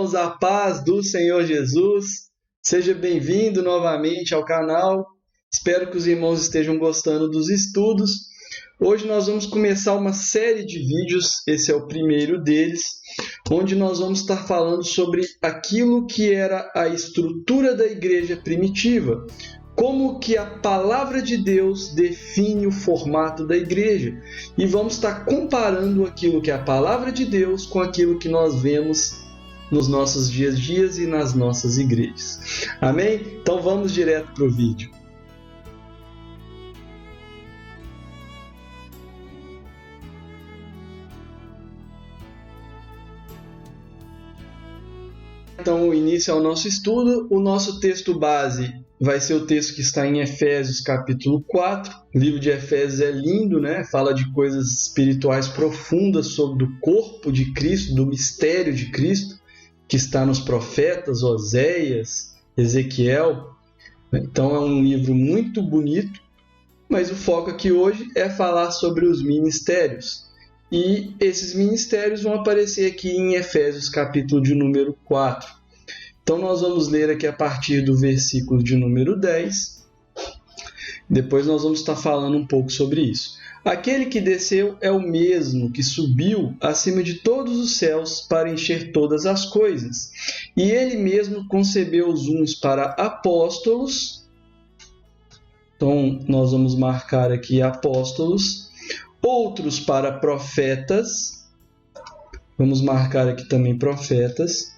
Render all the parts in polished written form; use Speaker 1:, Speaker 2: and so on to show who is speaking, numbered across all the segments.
Speaker 1: irmãos, a paz do Senhor Jesus. Seja bem-vindo novamente ao canal. Espero que os irmãos estejam gostando dos estudos. Hoje nós vamos começar uma série de vídeos, esse é o primeiro deles, onde nós vamos estar falando sobre aquilo que era a estrutura da igreja primitiva. Como que a palavra de Deus define o formato da igreja. E vamos estar comparando aquilo que é a palavra de Deus com aquilo que nós vemos nos nossos dias a dias e nas nossas igrejas. Amém? Então vamos direto para o vídeo. Então, o início ao nosso estudo. O nosso texto base vai ser o texto que está em Efésios capítulo 4. O livro de Efésios é lindo, né? Fala de coisas espirituais profundas sobre o corpo de Cristo, do mistério de Cristo, que está nos profetas, Oséias, Ezequiel. Então é um livro muito bonito, mas o foco aqui hoje é falar sobre os ministérios. E esses ministérios vão aparecer aqui em Efésios capítulo de número 4. Então nós vamos ler aqui a partir do versículo de número 10. Depois nós vamos estar falando um pouco sobre isso. Aquele que desceu é o mesmo que subiu acima de todos os céus para encher todas as coisas. E ele mesmo concebeu os uns para apóstolos. Então nós vamos marcar aqui apóstolos. Outros para profetas. Vamos marcar aqui também profetas.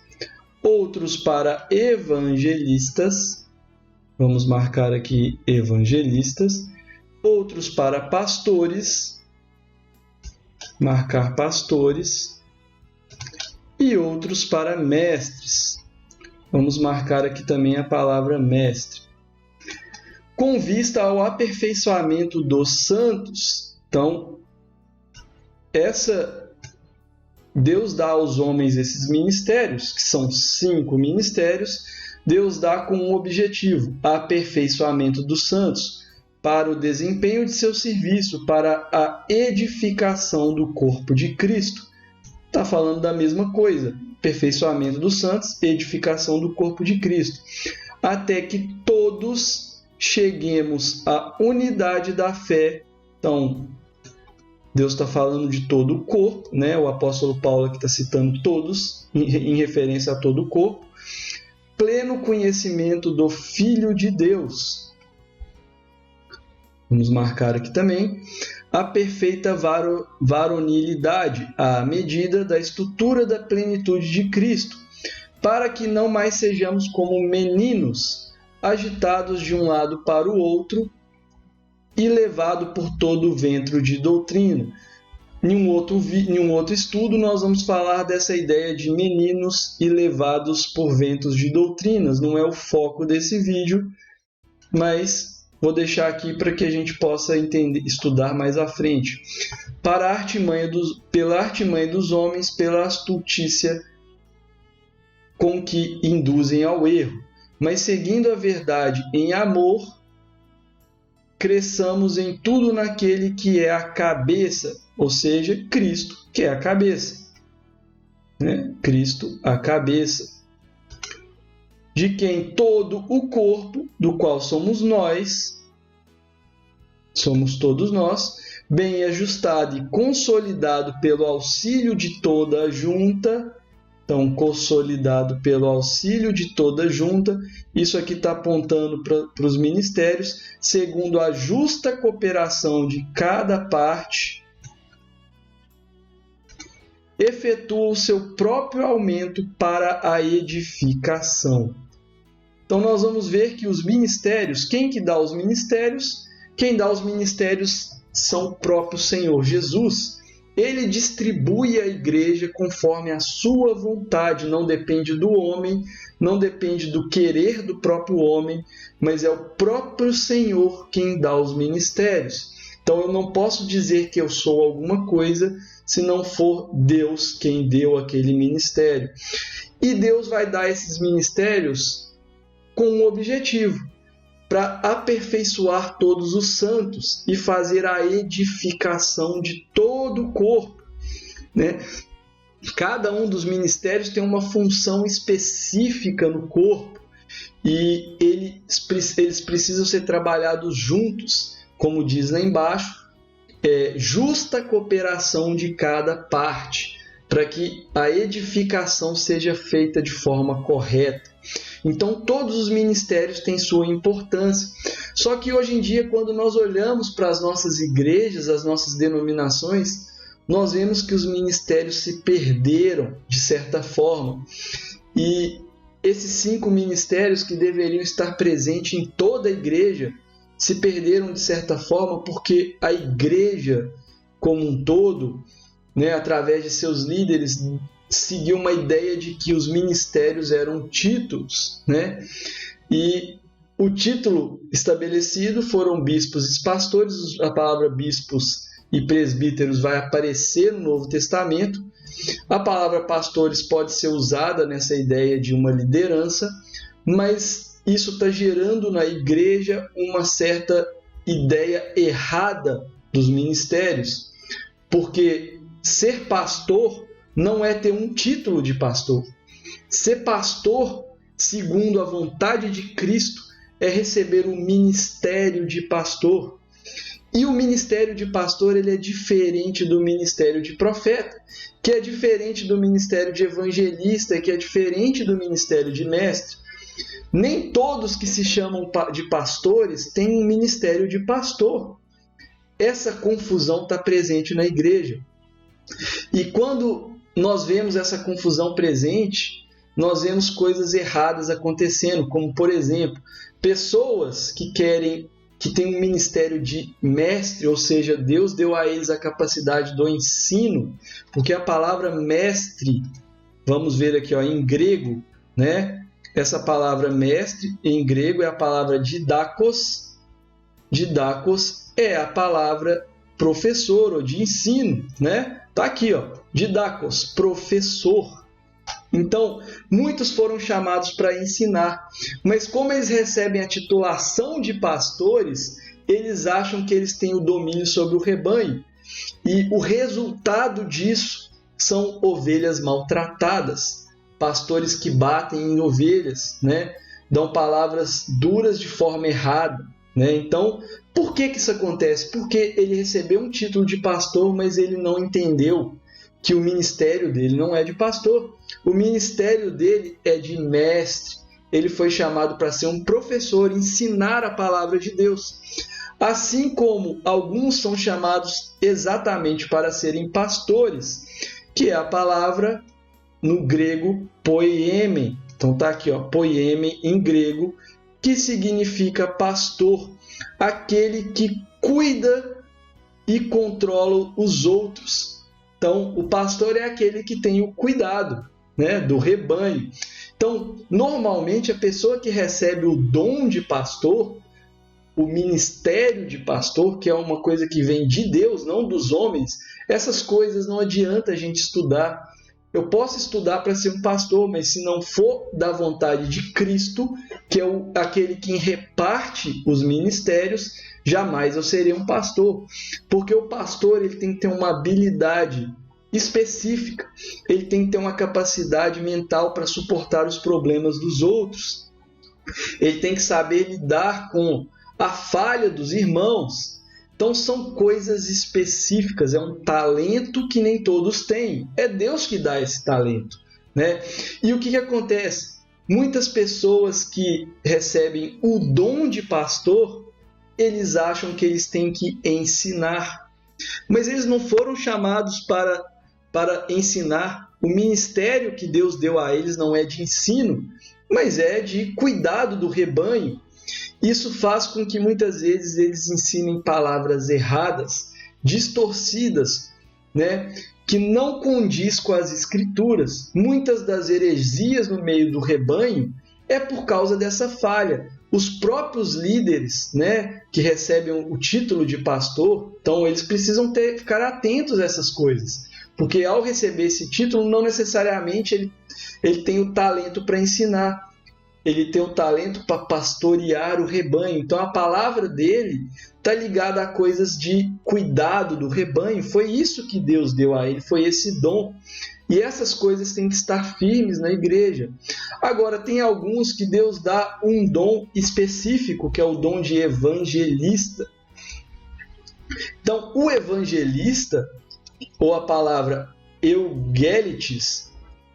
Speaker 1: Outros para evangelistas. Vamos marcar aqui evangelistas. Outros para pastores. Marcar pastores. E outros para mestres. Vamos marcar aqui também a palavra mestre. Com vista ao aperfeiçoamento dos santos. Então, Deus dá aos homens esses ministérios, que são 5 ministérios. Deus dá com um objetivo, aperfeiçoamento dos santos, para o desempenho de seu serviço, para a edificação do corpo de Cristo. Está falando da mesma coisa, aperfeiçoamento dos santos, edificação do corpo de Cristo, até que todos cheguemos à unidade da fé. Então, Deus está falando de todo o corpo, né? O apóstolo Paulo aqui está citando todos, em referência a todo o corpo. Pleno conhecimento do Filho de Deus. Vamos marcar aqui também. A perfeita varonilidade, à medida da estrutura da plenitude de Cristo, para que não mais sejamos como meninos, agitados de um lado para o outro, e levado por todo o vento de doutrina. Em um outro estudo, nós vamos falar dessa ideia de meninos e levados por ventos de doutrinas. Não é o foco desse vídeo, mas vou deixar aqui para que a gente possa entender, estudar mais à frente. Pela artimanha dos homens, pela astutícia com que induzem ao erro, mas seguindo a verdade em amor, cresçamos em tudo naquele que é a cabeça, ou seja, Cristo, que é a cabeça. Né? Cristo, a cabeça. De quem todo o corpo, do qual somos todos nós, bem ajustado e consolidado pelo auxílio de toda a junta. Então, consolidado pelo auxílio de toda a junta, isso aqui está apontando para os ministérios, segundo a justa cooperação de cada parte, efetua o seu próprio aumento para a edificação. Então, nós vamos ver que os ministérios, quem que dá os ministérios? Quem dá os ministérios são o próprio Senhor Jesus. Ele distribui a igreja conforme a sua vontade, não depende do homem, não depende do querer do próprio homem, mas é o próprio Senhor quem dá os ministérios. Então eu não posso dizer que eu sou alguma coisa se não for Deus quem deu aquele ministério. E Deus vai dar esses ministérios com um objetivo, para aperfeiçoar todos os santos e fazer a edificação de todo o corpo, né? Cada um dos ministérios tem uma função específica no corpo e eles precisam ser trabalhados juntos, como diz lá embaixo, justa cooperação de cada parte, para que a edificação seja feita de forma correta. Então, todos os ministérios têm sua importância. Só que hoje em dia, quando nós olhamos para as nossas igrejas, as nossas denominações, nós vemos que os ministérios se perderam, de certa forma. E esses 5 ministérios que deveriam estar presentes em toda a igreja se perderam, de certa forma, porque a igreja, como um todo, através de seus líderes, seguiu uma ideia de que os ministérios eram títulos, E o título estabelecido foram bispos e pastores. A palavra bispos e presbíteros vai aparecer no Novo Testamento. A palavra pastores pode ser usada nessa ideia de uma liderança, mas isso está gerando na igreja uma certa ideia errada dos ministérios, porque ser pastor não é ter um título de pastor. Ser pastor, segundo a vontade de Cristo, é receber o ministério de pastor. E o ministério de pastor ele é diferente do ministério de profeta, que é diferente do ministério de evangelista, que é diferente do ministério de mestre. Nem todos que se chamam de pastores têm um ministério de pastor. Essa confusão está presente na igreja. E quando nós vemos essa confusão presente, nós vemos coisas erradas acontecendo, como, por exemplo, pessoas que têm um ministério de mestre, ou seja, Deus deu a eles a capacidade do ensino, porque a palavra mestre, vamos ver aqui em grego, essa palavra mestre em grego é a palavra didakos. Didakos é a palavra professor ou de ensino, Tá aqui, didakos, professor. Então, muitos foram chamados para ensinar, mas como eles recebem a titulação de pastores, eles acham que eles têm o domínio sobre o rebanho. E o resultado disso são ovelhas maltratadas, pastores que batem em ovelhas, dão palavras duras de forma errada. Então, por que isso acontece? Porque ele recebeu um título de pastor, mas ele não entendeu que o ministério dele não é de pastor. O ministério dele é de mestre. Ele foi chamado para ser um professor, ensinar a palavra de Deus. Assim como alguns são chamados exatamente para serem pastores, que é a palavra no grego poieme. Então está aqui, poieme em grego, que significa pastor, aquele que cuida e controla os outros. Então, o pastor é aquele que tem o cuidado, do rebanho. Então, normalmente, a pessoa que recebe o dom de pastor, o ministério de pastor, que é uma coisa que vem de Deus, não dos homens, essas coisas não adianta a gente estudar. Eu posso estudar para ser um pastor, mas se não for da vontade de Cristo, que é aquele que reparte os ministérios, jamais eu serei um pastor. Porque o pastor ele tem que ter uma habilidade específica, ele tem que ter uma capacidade mental para suportar os problemas dos outros. Ele tem que saber lidar com a falha dos irmãos. Então são coisas específicas, é um talento que nem todos têm. É Deus que dá esse talento, E o que acontece? Muitas pessoas que recebem o dom de pastor, eles acham que eles têm que ensinar. Mas eles não foram chamados para ensinar. O ministério que Deus deu a eles não é de ensino, mas é de cuidado do rebanho. Isso faz com que muitas vezes eles ensinem palavras erradas, distorcidas, que não condiz com as escrituras. Muitas das heresias no meio do rebanho é por causa dessa falha. Os próprios líderes, que recebem o título de pastor, então eles precisam ficar atentos a essas coisas, porque ao receber esse título, não necessariamente ele tem o talento para ensinar. ele tem o talento para pastorear o rebanho. Então a palavra dele está ligada a coisas de cuidado do rebanho. Foi isso que Deus deu a ele, foi esse dom. E essas coisas têm que estar firmes na igreja. Agora, tem alguns que Deus dá um dom específico, que é o dom de evangelista. Então, o evangelista, ou a palavra eugelites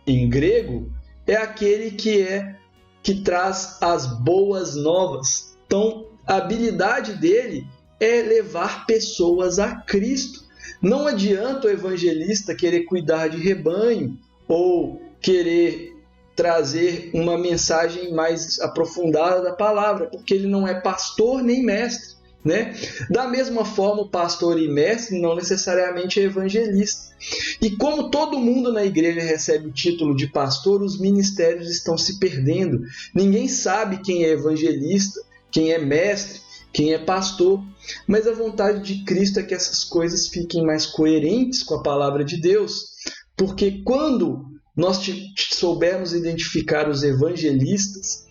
Speaker 1: em grego, é aquele que traz as boas novas. Então, a habilidade dele é levar pessoas a Cristo. Não adianta o evangelista querer cuidar de rebanho ou querer trazer uma mensagem mais aprofundada da palavra, porque ele não é pastor nem mestre, né? Da mesma forma, o pastor e mestre não necessariamente é evangelista. E como todo mundo na igreja recebe o título de pastor, os ministérios estão se perdendo. Ninguém sabe quem é evangelista, quem é mestre, quem é pastor. Mas a vontade de Cristo é que essas coisas fiquem mais coerentes com a palavra de Deus. Porque quando nós soubermos identificar os evangelistas,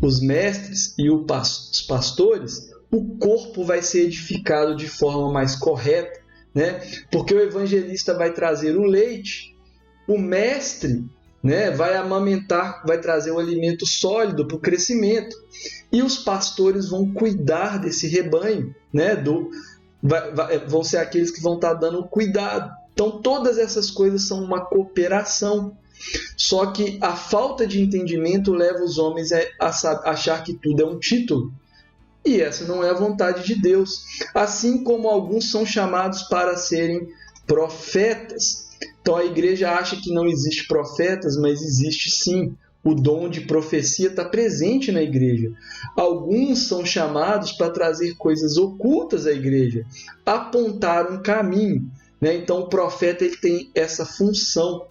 Speaker 1: os mestres e os pastores, o corpo vai ser edificado de forma mais correta, né? Porque o evangelista vai trazer o leite, o mestre, né, vai amamentar, vai trazer o alimento sólido para o crescimento, e os pastores vão cuidar desse rebanho, né, vão ser aqueles que vão estar dando cuidado. Então todas essas coisas são uma cooperação. Só que a falta de entendimento leva os homens a achar que tudo é um título. E essa não é a vontade de Deus. Assim como alguns são chamados para serem profetas. Então a igreja acha que não existe profetas, mas existe sim. O dom de profecia está presente na igreja. Alguns são chamados para trazer coisas ocultas à igreja, apontar um caminho, né? Então o profeta ele tem essa função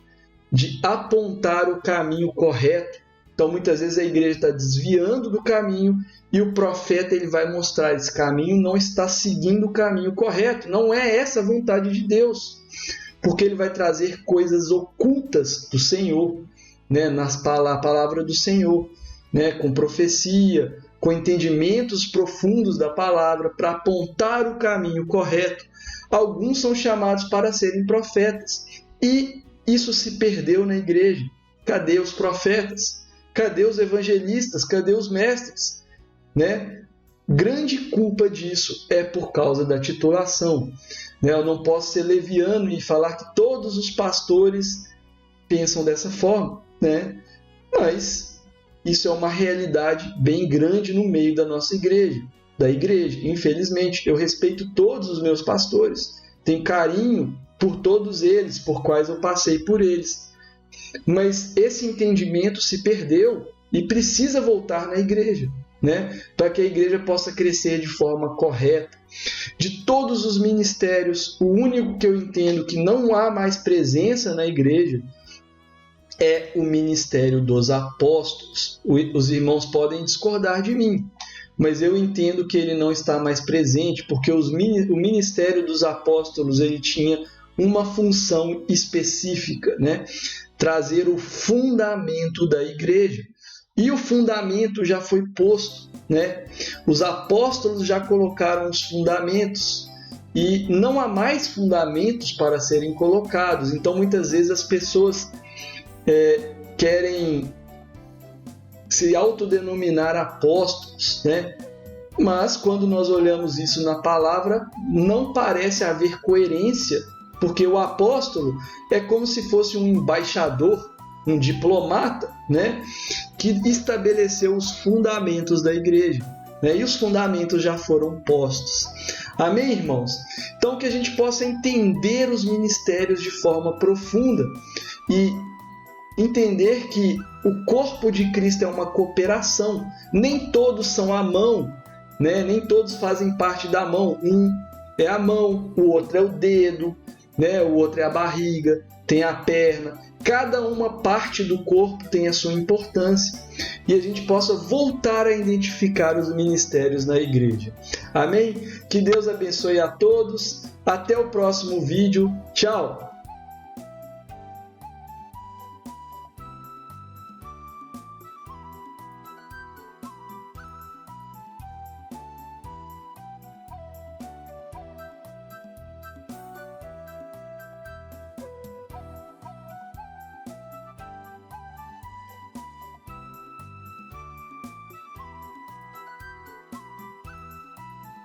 Speaker 1: de apontar o caminho correto. Então muitas vezes a igreja está desviando do caminho e o profeta ele vai mostrar esse caminho não está seguindo o caminho correto. Não é essa a vontade de Deus, porque ele vai trazer coisas ocultas do Senhor, né, a palavra do Senhor, né, com profecia, com entendimentos profundos da palavra para apontar o caminho correto. Alguns são chamados para serem profetas e isso se perdeu na igreja. Cadê os profetas? Cadê os evangelistas? Cadê os mestres? Né? Grande culpa disso é por causa da titulação. Né? Eu não posso ser leviano e falar que todos os pastores pensam dessa forma, né? Mas isso é uma realidade bem grande no meio da nossa igreja, da igreja. Infelizmente, eu respeito todos os meus pastores, tenho carinho por todos eles, por quais eu passei por eles. Mas esse entendimento se perdeu e precisa voltar na igreja, né? Para que a igreja possa crescer de forma correta. De todos os ministérios, o único que eu entendo que não há mais presença na igreja é o ministério dos apóstolos. Os irmãos podem discordar de mim, mas eu entendo que ele não está mais presente, porque o ministério dos apóstolos ele tinha uma função específica, né? Trazer o fundamento da igreja. E o fundamento já foi posto, né? Os apóstolos já colocaram os fundamentos e não há mais fundamentos para serem colocados. Então, muitas vezes as pessoas querem se autodenominar apóstolos, né? Mas quando nós olhamos isso na palavra, não parece haver coerência, porque o apóstolo é como se fosse um embaixador, um diplomata, né? Que estabeleceu os fundamentos da igreja, né? E os fundamentos já foram postos. Amém, irmãos? Então que a gente possa entender os ministérios de forma profunda e entender que o corpo de Cristo é uma cooperação. Nem todos são a mão, né? Nem todos fazem parte da mão. Um é a mão, o outro é o dedo, né? O outro é a barriga, tem a perna. Cada uma parte do corpo tem a sua importância e a gente possa voltar a identificar os ministérios na igreja. Amém? Que Deus abençoe a todos. Até o próximo vídeo. Tchau!